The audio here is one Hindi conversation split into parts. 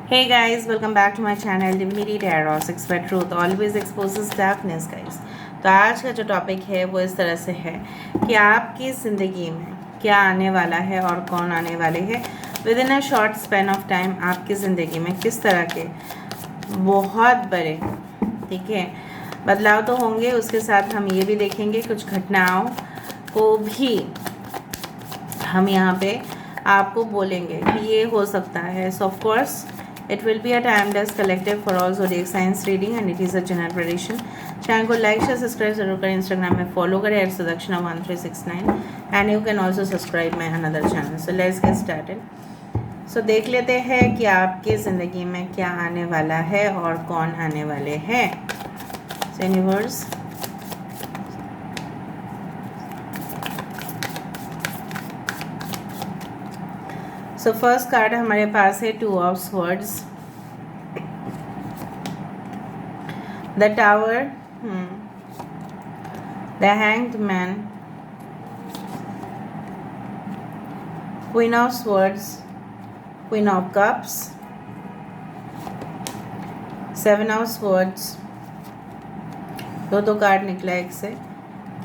Hey guys, welcome back to my channel Divinity Tarot 6 by Truth always exposes darkness guys। तो आज का जो टॉपिक है वो इस तरह से है कि आपकी ज़िंदगी में क्या आने वाला है और कौन आने वाले हैं with in a short span of time. आपकी ज़िंदगी में किस तरह के बहुत बड़े ठीक है बदलाव तो होंगे, उसके साथ हम ये भी देखेंगे कुछ घटनाओं को भी हम यहाँ पे आपको बोलेंगे कि ये हो सकता है। सो of course it will be a timeless collective for all zodiac signs reading and it is a general prediction। Channel को लाइक शेयर सब्सक्राइब जरूर करें, इंस्टाग्राम में फॉलो करें @sudakshana1369 and you can also subscribe my another channel. So let's get started. So देख लेते हैं कि आपकी ज़िंदगी में क्या आने वाला है और कौन आने वाले हैं। So universe so first card हमारे पास है 2 of swords, the tower, the hanged man, queen of swords, queen of cups, 7 of swords, दो कार्ड निकला एक से,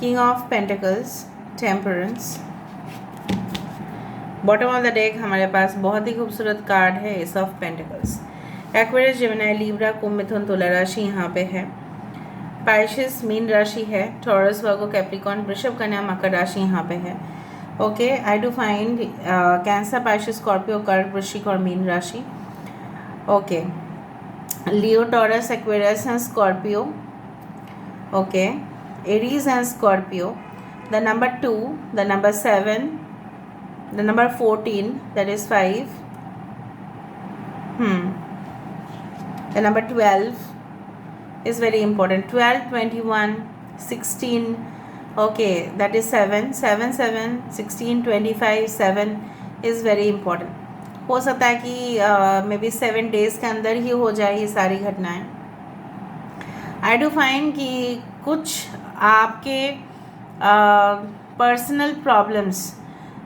king of pentacles, temperance. Bottom of the deck हमारे पास बहुत ही खूबसूरत कार्ड है ace of pentacles. Aquarius, Gemini, Libra, Kumbh, Mithun, Tula राशि यहाँ पे है। पाइसेस मीन राशि है। टॉरस, वर्गो, कैप्रिकॉर्न, वृषभ, कन्या, मकर राशि यहाँ पे है। Okay, I do find cancer, Pisces, Scorpio, कर्क, वृश्चिक और मीन राशि। Okay, Leo, taurus, Aquarius and Scorpio. Okay, Aries and Scorpio. The number 2, the number 7, the number 14, that is 5, the number 12 is very important, 12, 21, 16, okay, that is 7, 7, 7, 16, 25, 7 is very important। हो सकता है कि मे बी 7 डेज़ के अंदर ही हो जाए ये सारी घटनाएं। आई डू फाइंड कि कुछ आपके पर्सनल प्रॉब्लम्स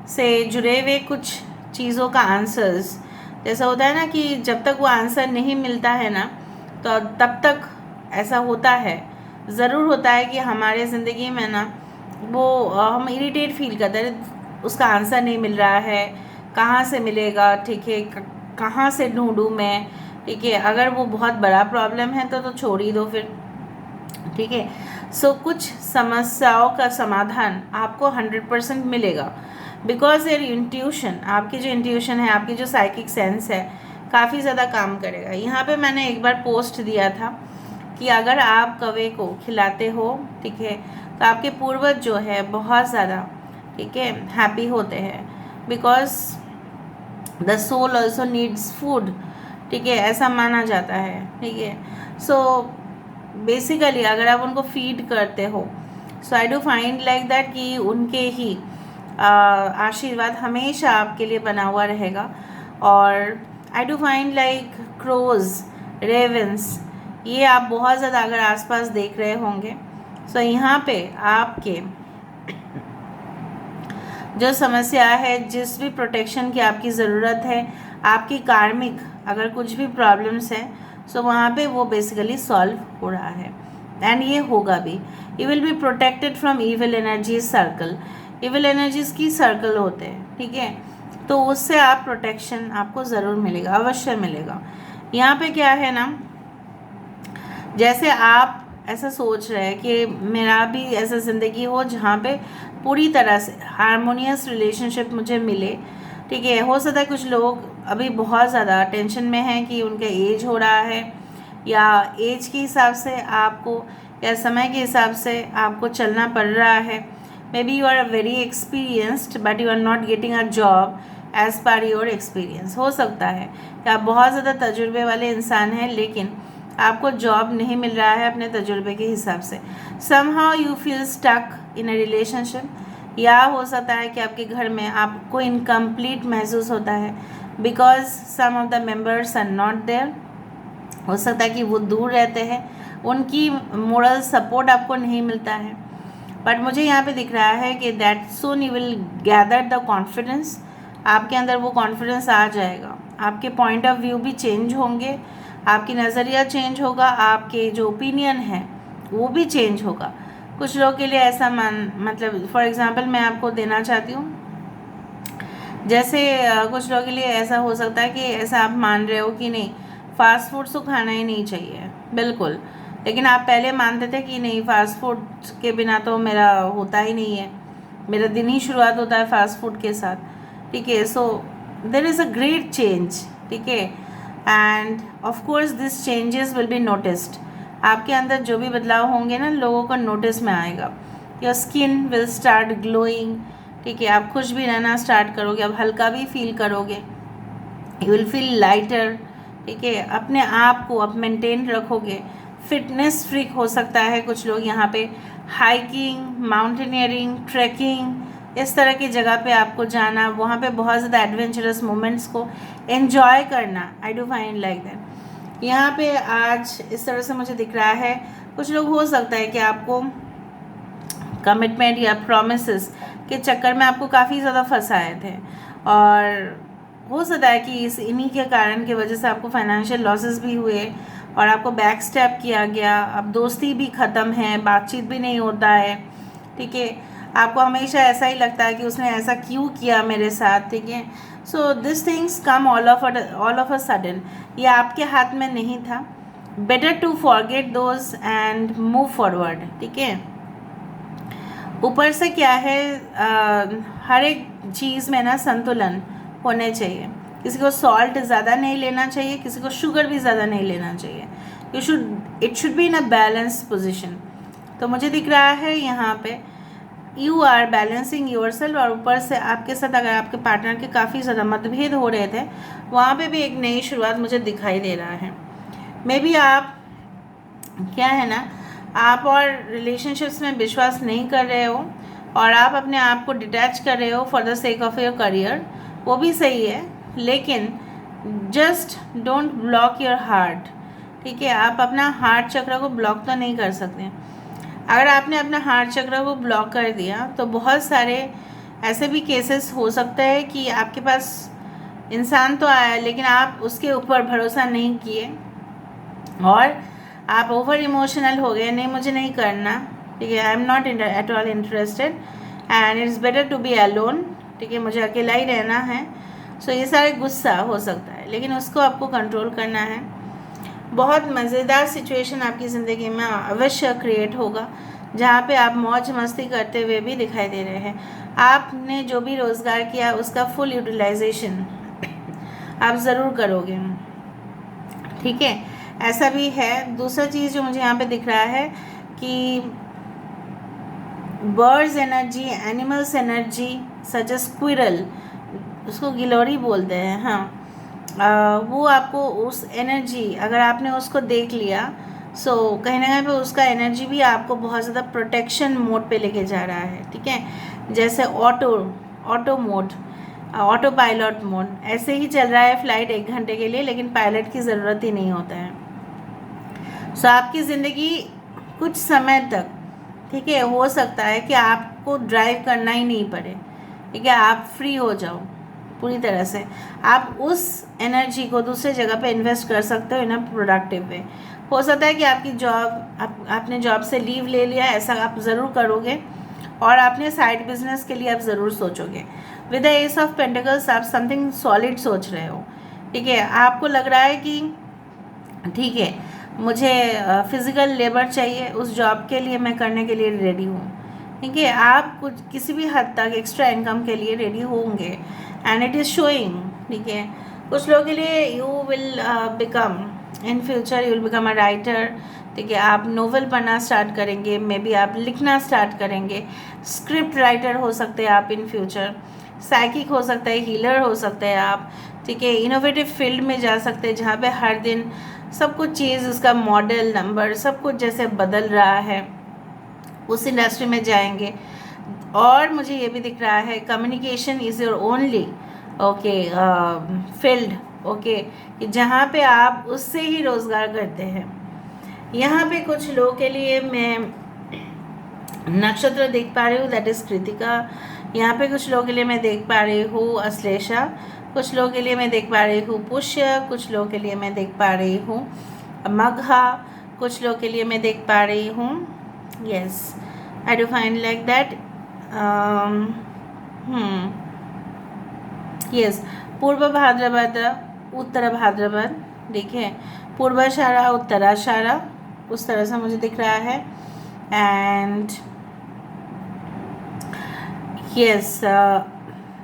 से जुड़े हुए कुछ चीज़ों का आंसर्स, जैसा होता है ना कि जब तक वो आंसर नहीं मिलता है ना तो तब तक ऐसा होता है, ज़रूर होता है कि हमारे ज़िंदगी में ना वो हम इरिटेट फील करते हैं, उसका आंसर नहीं मिल रहा है, कहाँ से मिलेगा, ठीक है, कहाँ से ढूंढूं मैं, ठीक है। अगर वो बहुत बड़ा प्रॉब्लम है तो छोड़ ही दो फिर, ठीक है। सो कुछ समस्याओं का समाधान आपको 100% मिलेगा बिकॉज योर इंट्यूशन, आपकी जो इंट्यूशन है, आपकी जो साइकिक सेंस है, काफ़ी ज़्यादा काम करेगा। यहाँ पे मैंने एक बार पोस्ट दिया था कि अगर आप कौवे को खिलाते हो, ठीक है, तो आपके पूर्वज जो है बहुत ज़्यादा, ठीक है, हैप्पी होते हैं because the soul also needs food, ठीक है, ऐसा माना जाता है, ठीक है। सो बेसिकली अगर आप उनको फीड करते हो, so I do find like that कि उनके ही आशीर्वाद हमेशा आपके लिए बना हुआ रहेगा। और I do find like crows, ravens, ये आप बहुत ज़्यादा अगर आसपास देख रहे होंगे। सो यहाँ पे आपके जो समस्या है, जिस भी प्रोटेक्शन की आपकी ज़रूरत है, आपकी कार्मिक अगर कुछ भी प्रॉब्लम्स हैं, सो वहाँ पे वो बेसिकली सॉल्व हो रहा है एंड ये होगा भी। You will be protected from evil energies circle. Evil energies की सर्कल होते हैं, ठीक है, तो उससे आप प्रोटेक्शन आपको ज़रूर मिलेगा, अवश्य मिलेगा। यहाँ पे क्या है ना, जैसे आप ऐसा सोच रहे हैं कि मेरा भी ऐसा ज़िंदगी हो जहाँ पे पूरी तरह से हारमोनियस रिलेशनशिप मुझे मिले, ठीक है। हो सकता है कुछ लोग अभी बहुत ज़्यादा टेंशन में हैं कि उनका एज हो रहा है, या एज के हिसाब से आपको, या समय के हिसाब से आपको चलना पड़ रहा है। Maybe you are very experienced but you are not getting a job as per your experience। हो सकता है कि आप बहुत ज़्यादा तजुर्बे वाले इंसान हैं लेकिन आपको जॉब नहीं मिल रहा है अपने तजुर्बे के हिसाब से। somehow you feel stuck in a relationship, या हो सकता है कि आपके घर में आपको इनकम्प्लीट महसूस होता है because some of the members are not there. हो सकता है कि वो दूर रहते हैं, उनकी मोरल सपोर्ट आपको नहीं मिलता है। बट मुझे यहाँ पे दिख रहा है कि that soon you will gather the confidence, आपके अंदर वो कॉन्फिडेंस आ जाएगा आपके पॉइंट ऑफ व्यू भी चेंज होंगे, आपकी नज़रिया चेंज होगा, आपके जो ओपिनियन है वो भी चेंज होगा। कुछ लोगों के लिए ऐसा मतलब फॉर एग्ज़ाम्पल मैं आपको देना चाहती हूँ, जैसे कुछ लोगों के लिए ऐसा हो सकता है कि ऐसा आप मान रहे हो कि नहीं फास्ट फूड तो खाना ही नहीं चाहिए बिल्कुल, लेकिन आप पहले मानते थे कि नहीं फास्ट फूड के बिना तो मेरा होता ही नहीं है, मेरा दिन ही शुरुआत होता है फास्ट फूड के साथ, ठीक है। So there is a great change, ठीक है, and of course this changes will be noticed. आपके अंदर जो भी बदलाव होंगे ना लोगों को नोटिस में आएगा। Your skin will start glowing, ठीक है, आप खुश भी रहना स्टार्ट करोगे, आप हल्का भी फील करोगे, यू विल फील लाइटर, ठीक है, अपने आप को आप मेंटेन रखोगे। फिटनेस फ्रीक हो सकता है कुछ लोग, यहाँ पे हाइकिंग, माउंटेनियरिंग, ट्रैकिंग इस तरह की जगह पे आपको जाना, वहाँ पे बहुत ज़्यादा एडवेंचरस मोमेंट्स को एन्जॉय करना, आई डू फाइंड लाइक दैट। यहाँ पे आज इस तरह से मुझे दिख रहा है कुछ लोग हो सकता है कि आपको कमिटमेंट या प्रोमिसेस के चक्कर में आपको काफ़ी ज़्यादा फंसाए थे, और हो सकता है कि इन्हीं के कारण की वजह से आपको फाइनेंशियल लॉसेस भी हुए और आपको बैक स्टेप किया गया। अब दोस्ती भी ख़त्म है, बातचीत भी नहीं होता है, ठीक है, आपको हमेशा ऐसा ही लगता है कि उसने ऐसा क्यों किया मेरे साथ, ठीक है। So this things come all of a sudden, ये आपके हाथ में नहीं था। Better to forget those and move forward, ठीक है। ऊपर से क्या है, हर एक चीज़ में ना संतुलन होने चाहिए, किसी को सॉल्ट ज़्यादा नहीं लेना चाहिए, किसी को शुगर भी ज़्यादा नहीं लेना चाहिए, it should be in a balance position. तो मुझे दिख रहा है यहाँ पे you are balancing your self, और ऊपर से आपके साथ अगर आपके पार्टनर के काफ़ी ज़्यादा मतभेद हो रहे थे वहाँ पे भी एक नई शुरुआत मुझे दिखाई दे रहा है। मे बी आप क्या है ना, आप और रिलेशनशिप्स में विश्वास नहीं कर रहे हो और आप अपने आप को डिटैच कर रहे हो for the sake of your career, वो भी सही है, लेकिन just don't block your heart, ठीक है। आप अपना हार्ट चक्र को ब्लॉक तो नहीं कर सकते। अगर आपने अपना हार्ट चक्र को ब्लॉक कर दिया तो बहुत सारे ऐसे भी केसेस हो सकते हैं कि आपके पास इंसान तो आया लेकिन आप उसके ऊपर भरोसा नहीं किए और आप ओवर इमोशनल हो गए, नहीं मुझे नहीं करना, ठीक है, I am not at all interested and it's better to be alone, ठीक है, मुझे अकेला ही रहना है। सो ये सारे गुस्सा हो सकता है, लेकिन उसको आपको कंट्रोल करना है। बहुत मज़ेदार सिचुएशन आपकी ज़िंदगी में अवश्य क्रिएट होगा जहाँ पे आप मौज मस्ती करते हुए भी दिखाई दे रहे हैं। आपने जो भी रोज़गार किया उसका फुल यूटिलाइजेशन आप ज़रूर करोगे, ठीक है, ऐसा भी है। दूसरा चीज़ जो मुझे यहाँ पे दिख रहा है कि बर्ड्स एनर्जी, एनिमल्स एनर्जी सच ए स्क्विरल, उसको गिलोरी बोलते हैं, हाँ, वो आपको उस एनर्जी अगर आपने उसको देख लिया सो कहीं ना कहीं पे उसका एनर्जी भी आपको बहुत ज़्यादा प्रोटेक्शन मोड पे लेके जा रहा है, ठीक है। जैसे auto mode, auto pilot mode ऐसे ही चल रहा है फ्लाइट 1 घंटे के लिए, लेकिन पायलट की ज़रूरत ही नहीं होता है। सो आपकी ज़िंदगी कुछ समय तक, ठीक है, हो सकता है कि आपको ड्राइव करना ही नहीं पड़े, ठीक है, आप फ्री हो जाओ पूरी तरह से, आप उस एनर्जी को दूसरे जगह पे इन्वेस्ट कर सकते हो इन अ प्रोडक्टिव वे। हो सकता है कि आपकी जॉब, आपने जॉब से लीव ले लिया, ऐसा आप ज़रूर करोगे और आपने साइड बिजनेस के लिए आप ज़रूर सोचोगे। With the S of pentacles आप समथिंग सॉलिड सोच रहे हो, ठीक है, आपको लग रहा है कि ठीक है मुझे फिज़िकल लेबर चाहिए, उस जॉब के लिए मैं करने के लिए रेडी हूँ, ठीक है, आप कुछ किसी भी हद तक एक्स्ट्रा इनकम के लिए रेडी होंगे एंड इट इज़ शोइंग, ठीक है। कुछ लोगों के लिए you will become in future, you will become a writer, ठीक है, आप नोवेल पढ़ना स्टार्ट करेंगे, मे बी आप लिखना स्टार्ट करेंगे, स्क्रिप्ट राइटर हो सकते हैं आप इन फ्यूचर, साइकिक हो सकता है, हीलर हो सकते हैं आप, ठीक है, इनोवेटिव फील्ड में जा सकते हैं जहाँ पे हर दिन सब कुछ चीज़, उसका मॉडल नंबर सब कुछ जैसे बदल रहा है, उस इंडस्ट्री में जाएंगे। और मुझे ये भी दिख रहा है communication is your only okay field, okay, कि जहाँ पे आप उससे ही रोज़गार करते हैं। यहाँ पे कुछ लोगों के लिए मैं नक्षत्र देख पा रही हूँ, दैट इज़ कृतिका। यहाँ पे कुछ लोगों के लिए मैं देख पा रही हूँ अश्लेषा, कुछ लोगों के लिए मैं देख पा रही हूँ पुष्य, कुछ लोगों के लिए मैं देख पा रही हूँ मघा, कुछ लोगों के लिए मैं देख पा रही हूँ yes I do find like that yes पूर्व भाद्रपद, उत्तर भाद्रपद, देखिए पूर्वाषाढ़ा उत्तराषाढ़ा, उस तरह से मुझे दिख रहा है। एंड यस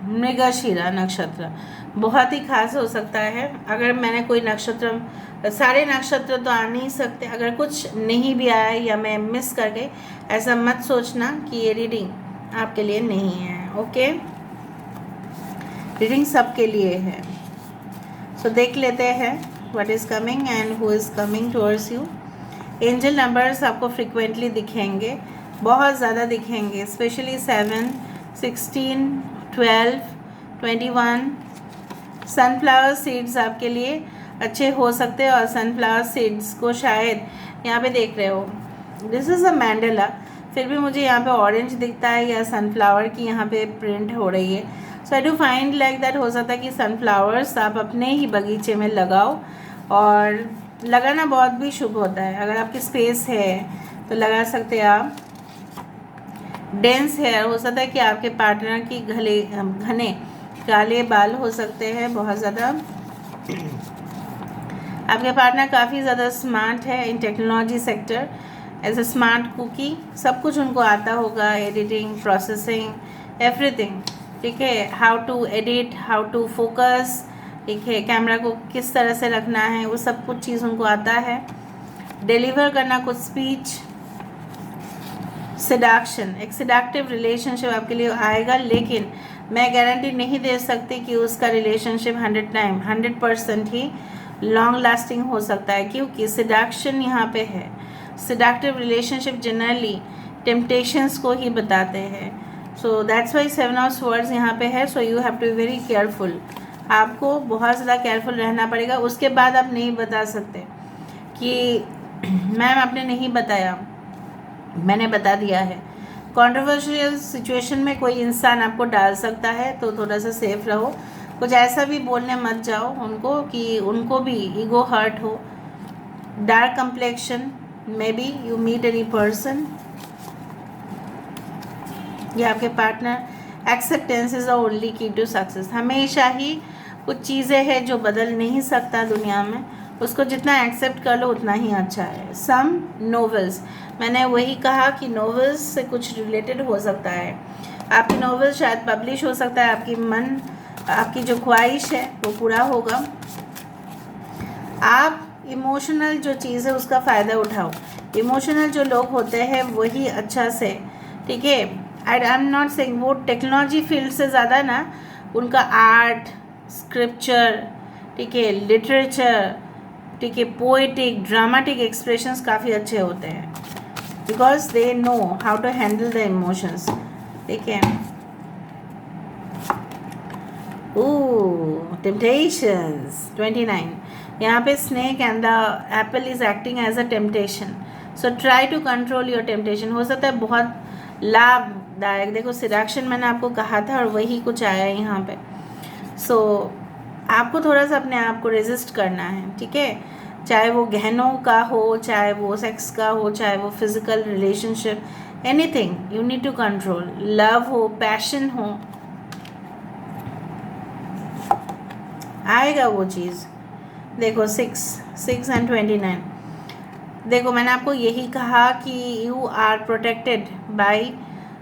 मृगशिरा नक्षत्र बहुत ही खास हो सकता है। अगर मैंने कोई नक्षत्र, सारे नक्षत्र तो आ नहीं सकते, अगर कुछ नहीं भी आया या मैं मिस कर गई, ऐसा मत सोचना कि ये रीडिंग आपके लिए नहीं है। ओके, रीडिंग सबके लिए है। सो देख लेते हैं what is coming and who is coming towards you. Angel numbers आपको फ्रिक्वेंटली दिखेंगे, बहुत ज़्यादा दिखेंगे, स्पेशली 7, 16, 12, 21। सनफ्लावर सीड्स आपके लिए अच्छे हो सकते हैं, और सनफ्लावर सीड्स को शायद यहाँ पे देख रहे हो, दिस इज़ अ मैंडला, फिर भी मुझे यहाँ पे ऑरेंज दिखता है या सनफ्लावर की यहाँ पे प्रिंट हो रही है। So I do find like that, हो सकता है कि सनफ्लावर्स आप अपने ही बगीचे में लगाओ, और लगाना बहुत भी शुभ होता है। अगर आपकी स्पेस है तो लगा सकते हैं आप। डेंस हेयर, हो सकता है कि आपके पार्टनर की घने काले बाल हो सकते हैं बहुत ज़्यादा। आपके पार्टनर काफ़ी ज़्यादा स्मार्ट है in technology sector, as a smart cookie, सब कुछ उनको आता होगा, एडिटिंग, प्रोसेसिंग, एवरीथिंग, ठीक है। How to edit, how to focus, ठीक है, कैमरा को किस तरह से रखना है, वो सब कुछ चीज़ उनको आता है। डिलीवर करना कुछ स्पीच, सेडक्शन, एक सेडक्टिव रिलेशनशिप आपके लिए आएगा, लेकिन मैं गारंटी नहीं दे सकती कि उसका रिलेशनशिप 100% ही लॉन्ग लास्टिंग हो सकता है, क्योंकि सेडक्शन यहाँ पे है। सेडक्टिव रिलेशनशिप जनरली टेम्पटेशंस को ही बताते हैं। So that's why 7 of swords यहाँ पे है। So you have to be very careful, आपको बहुत ज़्यादा केयरफुल रहना पड़ेगा। उसके बाद आप नहीं बता सकते कि मैम आपने नहीं बताया, मैंने बता दिया है। कॉन्ट्रोवर्शियल सिचुएशन में कोई इंसान आपको डाल सकता है, तो थोड़ा सा सेफ रहो। कुछ ऐसा भी बोलने मत जाओ उनको कि उनको भी ईगो हर्ट हो। Dark complexion, may be you meet any person, ये आपके पार्टनर। Acceptance is the only key to success. हमेशा ही कुछ चीज़ें हैं जो बदल नहीं सकता दुनिया में, उसको जितना एक्सेप्ट कर लो उतना ही अच्छा है। सम नोवेल्स, मैंने वही कहा कि नोवेल्स से कुछ रिलेटेड हो सकता है, आपकी नोवेल शायद पब्लिश हो सकता है, आपकी जो ख्वाहिश है वो पूरा होगा। आप इमोशनल जो चीज़ है उसका फ़ायदा उठाओ। इमोशनल जो लोग होते हैं वही अच्छा से, ठीक है, आई एम नॉट सेइंग वो टेक्नोलॉजी फील्ड से ज़्यादा ना, उनका आर्ट, स्क्रिप्चर, ठीक है, लिटरेचर, ठीक है, पोएटिक, ड्रामेटिक एक्सप्रेशंस काफ़ी अच्छे होते हैं, because they know how to handle the emotions, ठीक है। ओह, टेम्पटेशंस 29, यहाँ पे snake and the apple is acting as a temptation, so try to control your temptation. हो सकता है बहुत लाभदायक, देखो सिडक्शन मैंने आपको कहा था और वही कुछ आया है यहाँ पे। सो आपको थोड़ा सा अपने आप को रेजिस्ट करना है, ठीक है, चाहे वो गहनों का हो, चाहे वो सेक्स का हो, चाहे वो physical relationship, anything you need to control. Love हो, पैशन हो, आएगा वो चीज़। देखो 6 एंड 29, देखो मैंने आपको यही कहा कि you are protected by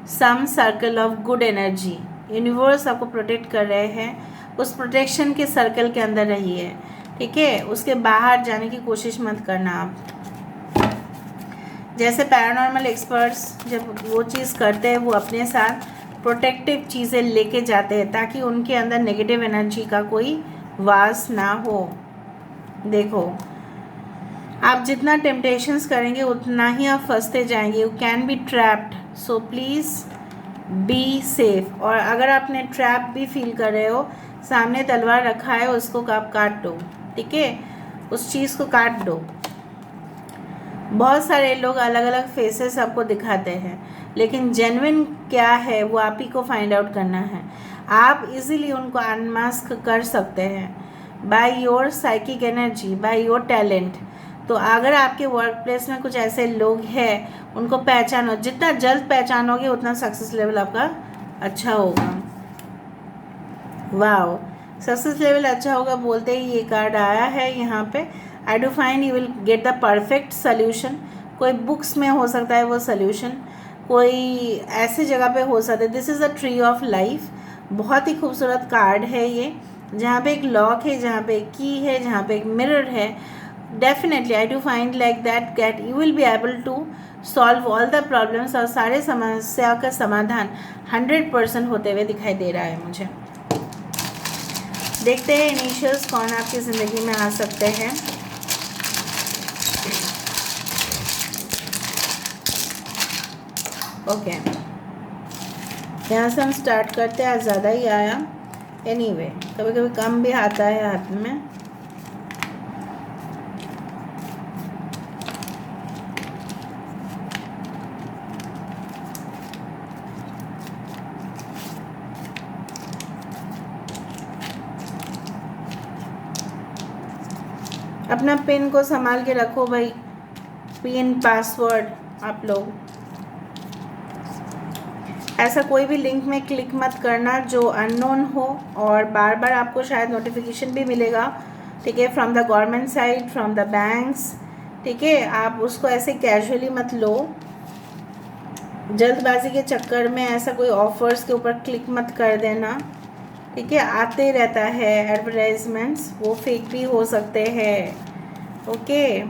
some circle of good energy. Universe आपको प्रोटेक्ट कर रहे हैं, उस प्रोटेक्शन के सर्कल के अंदर रहिए, ठीक है, उसके बाहर जाने की कोशिश मत करना आप। जैसे पैरानॉर्मल एक्सपर्ट्स जब वो चीज़ करते हैं, वो अपने साथ प्रोटेक्टिव चीज़ें लेके जाते हैं ताकि उनके अंदर नेगेटिव एनर्जी का कोई वास ना हो। देखो आप जितना टेम्पटेशंस करेंगे उतना ही आप फंसते जाएंगे, you can be trapped, so please be safe. और अगर आपने ट्रैप भी फील कर रहे हो, सामने तलवार रखा है, उसको आप काट दो, ठीक है, उस चीज़ को काट दो। बहुत सारे लोग अलग अलग फेसेस आपको दिखाते हैं, लेकिन जेन्युइन क्या है वो आप ही को फाइंड आउट करना है। आप इजीली उनको अनमास्क कर सकते हैं by your psychic energy, by your talent. तो अगर आपके वर्क प्लेस में कुछ ऐसे लोग हैं, उनको पहचानो, जितना जल्द पहचानोगे उतना सक्सेस लेवल आपका अच्छा होगा। वाओ, सक्सेस लेवल अच्छा होगा बोलते ही ये कार्ड आया है यहाँ पे। आई do find you will get the perfect solution. कोई बुक्स में हो सकता है वो सोल्यूशन, कोई ऐसी जगह पे हो सकता है। This is a tree of life. बहुत ही खूबसूरत कार्ड है ये, जहाँ पे एक लॉक है, जहाँ पे एक की है, जहाँ पे एक मिरर है। Definitely I do find like that you will be able to solve all the problems, और सारे समस्या का समाधान 100% होते हुए दिखाई दे रहा है मुझे। देखते हैं इनिशियल्स कौन आपकी ज़िंदगी में आ सकते हैं। ओके, यहाँ से हम स्टार्ट करते हैं। आज ज़्यादा ही आया, एनीवे कभी कभी कम भी आता है हाथ में। अपना पिन को संभाल के रखो भाई, पिन पासवर्ड आप लोग। ऐसा कोई भी लिंक में क्लिक मत करना जो अननोन हो, और बार बार आपको शायद नोटिफिकेशन भी मिलेगा, ठीक है, from the government side, from the banks, ठीक है। आप उसको ऐसे कैजुअली मत लो, जल्दबाजी के चक्कर में ऐसा कोई ऑफर्स के ऊपर क्लिक मत कर देना, ठीक है। आते रहता है एडवर्टाइजमेंट्स, वो फेक भी हो सकते हैं। ओके,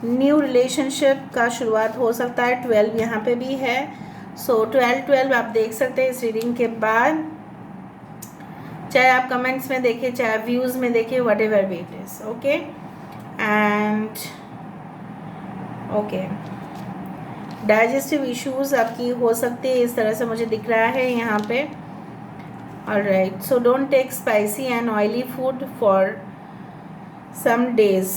न्यू रिलेशनशिप का शुरुआत हो सकता है। 12 यहाँ पे भी है, सो 12 आप देख सकते हैं इस रीडिंग के बाद, चाहे आप कमेंट्स में देखें, चाहे आप व्यूज़ में देखें, what ever be it is. Okay, and okay, digestive issues आपकी हो सकती है, इस तरह से मुझे दिख रहा है यहाँ पे। Alright, so don't take spicy and oily food for some days.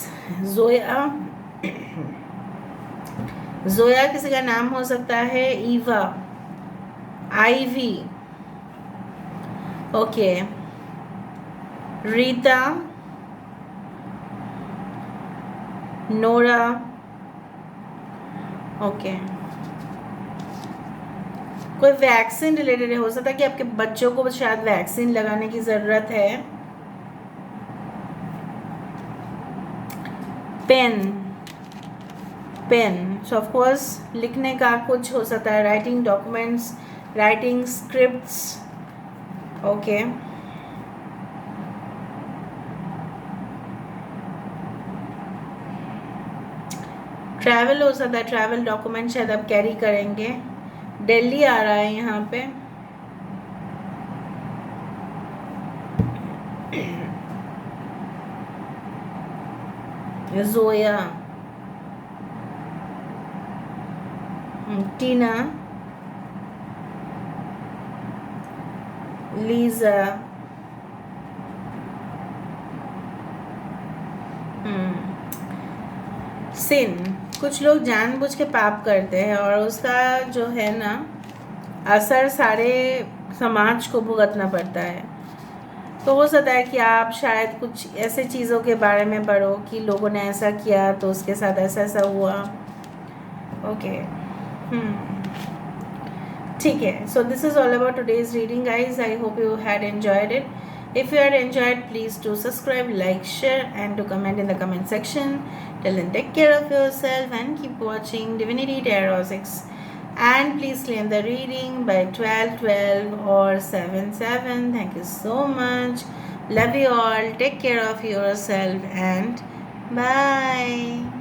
Zoya किसी का नाम हो सकता है, Eva, Ivy, okay, Rita, Nora, okay. कोई वैक्सीन रिलेटेड हो सकता है कि आपके बच्चों को शायद वैक्सीन लगाने की ज़रूरत है। पेन, सो ऑफ कोर्स लिखने का कुछ हो सकता है, writing documents, writing scripts, okay. Travel हो सकता है, ट्रैवल डॉक्यूमेंट शायद आप कैरी करेंगे। दिल्ली आ रहा है यहाँ पे, जोया, टीना, लीजा, सिन। कुछ लोग जानबूझ के पाप करते हैं और उसका जो है ना असर सारे समाज को भुगतना पड़ता है। तो हो सकता है कि आप शायद कुछ ऐसे चीज़ों के बारे में पढ़ो कि लोगों ने ऐसा किया तो उसके साथ ऐसा ऐसा हुआ। ओके, ठीक है। So this is all about today's reading guys. I hope you had enjoyed it. If you had enjoyed, please do subscribe, like, share and to comment in the comment section. Till then, take care of yourself and keep watching Divinity Tarot 6. And please claim the reading by 12/12 or 7/7. Thank you so much. Love you all. Take care of yourself and bye.